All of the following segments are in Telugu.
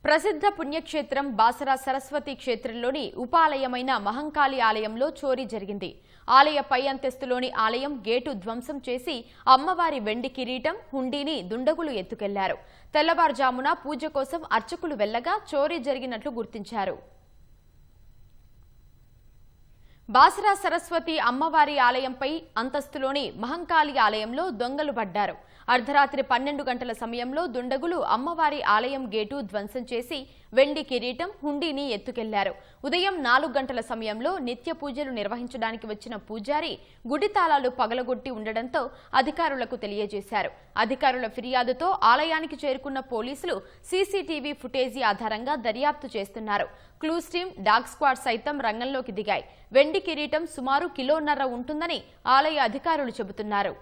ప్రసిద్ధ పుణ్యక్షేత్రం బాసరా సరస్వతి క్షేత్రంలోని ఉపాలయమైన మహంకాళి ఆలయంలో చోరీ జరిగింది. ఆలయ పై అంతస్తులోని ఆలయం గేటు ధ్వంసం చేసి అమ్మవారి వెండి కిరీటం, హుండీని దుండగులు ఎత్తుకెళ్లారు. తెల్లవారుజామున పూజ కోసం అర్చకులు వెళ్లగా చోరీ జరిగినట్లు గుర్తించారు. బాసరా సరస్వతి అమ్మవారి ఆలయంపై అంతస్తులోని మహంకాళి ఆలయంలో దొంగలు పడ్డారు. అర్ధరాత్రి 12 గంటల సమయంలో దుండగులు అమ్మవారి ఆలయం గేటు ధ్వంసం చేసి వెండి కిరీటం, హుండీని ఎత్తుకెళ్లారు. ఉదయం 4 గంటల సమయంలో నిత్య పూజలు నిర్వహించడానికి వచ్చిన పూజారి గుడి తాళాలు పగలగొట్టి ఉండడంతో అధికారులకు తెలియజేశారు. అధికారుల ఫిర్యాదుతో ఆలయానికి చేరుకున్న పోలీసులు సీసీటీవీ ఫుటేజీ ఆధారంగా దర్యాప్తు చేస్తున్నారు. క్లూస్ టీం, డాగ్ స్క్వాడ్ సైతం రంగంలోకి దిగాయి. వెండి కిరీటం సుమారు 1.5 కిలోలు ఉంటుందని ఆలయ అధికారులు చెబుతున్నారు.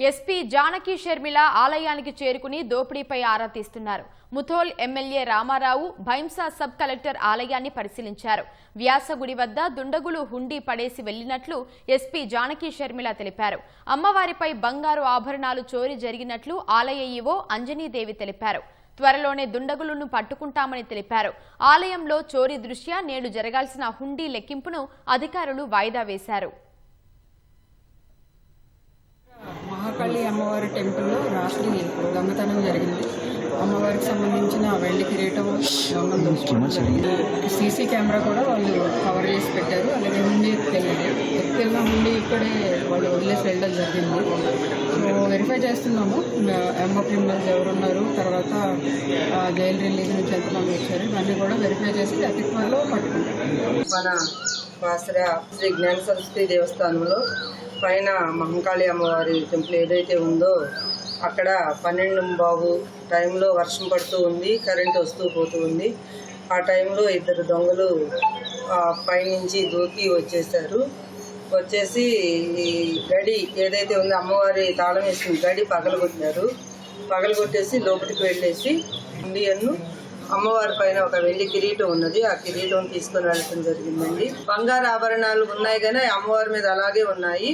ఎస్పీ జానకి షర్మిల ఆలయానికి చేరుకుని దోపిడీపై ఆరా తీస్తున్నారు. Mudhole MLA Ramarao, Bhainsa sub collector ఆలయాన్ని పరిశీలించారు. వ్యాసగుడి వద్ద దుండగులు హుండీ పడేసి వెళ్లినట్లు ఎస్పీ జానకి షర్మిల తెలిపారు. అమ్మవారిపై బంగారు ఆభరణాలు చోరీ జరిగినట్లు ఆలయ ఈవో అంజనీదేవి తెలిపారు. త్వరలోనే దుండగులను పట్టుకుంటామని తెలిపారు. ఆలయంలో చోరీ దృష్ట్యా నేడు జరగాల్సిన హుండీ లెక్కింపును అధికారులు వాయిదా వేశారు. మహాకాళి అమ్మవారి టెంపుల్లో రాత్రి దొంగతనం జరిగింది. అమ్మవారికి సంబంధించిన వెండి కిరీటం దొంగలు దోచుకోవడం జరిగింది. సీసీ కెమెరా కూడా వాళ్ళు కవర్ చేసి పెట్టారు. అలాగే హుండీ ఎత్తుకెళ్ళిన హుండీ ఇక్కడే వాళ్ళు వదిలేసి వెళ్ళడం జరిగింది. సో వెరిఫై చేస్తున్నాము ఎంఓ క్రిమినల్స్ ఎవరున్నారు, తర్వాత జైలు రిలీజ్ నుంచి ఎంతమంది వచ్చారు, ఇవన్నీ కూడా వెరిఫై చేసి అతి త్వరలో పట్టుకుంటాం. మన బాసరా శ్రీ జ్ఞాన సరస్వతి దేవస్థానంలో పైన మహంకాళి అమ్మవారి టెంపుల్ ఏదైతే ఉందో అక్కడ 12 టైంలో వర్షం పడుతూ ఉంది, కరెంట్ వస్తూ పోతూ ఉంది. ఆ టైంలో 2 దొంగలు పైనుంచి దూకి వచ్చేసి ఈ గడి ఏదైతే ఉందో అమ్మవారి తాళం వేసిన గడి పగలగొట్టేసి లోపలికి వెళ్ళేసి ఇండియన్ను అమ్మవారి పైన ఒక వెండి కిరీటం ఉన్నది, ఆ కిరీటం తీసుకుని వెళ్ళడం జరిగిందండి. బంగారు ఆభరణాలు ఉన్నాయి కానీ అమ్మవారి మీద అలాగే ఉన్నాయి,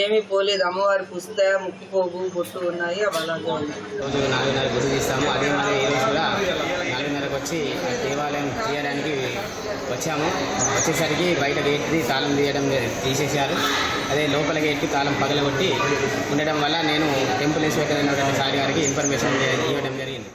ఏమీ పోలేదు. అమ్మవారి పుస్త, ముక్కుపోగు, బొట్టు ఉన్నాయి, అవి అలాగే ఉన్నాయి. రోజు 4:30 గుడి తీస్తాము. అదే మరి ఈ రోజు కూడా 4:30కు వచ్చి దేవాలయం తీయడానికి వచ్చాము. వచ్చేసరికి బయట గేట్ది తాళం తీసేసారు. అదే లోపల గేట్కి తాళం పగలగొట్టి ఉండడం వల్ల నేను టెంపుల్ ఇన్స్పెక్టర్ అయినటువంటి సార్ గారికి ఇన్ఫర్మేషన్ ఇవ్వడం జరిగింది.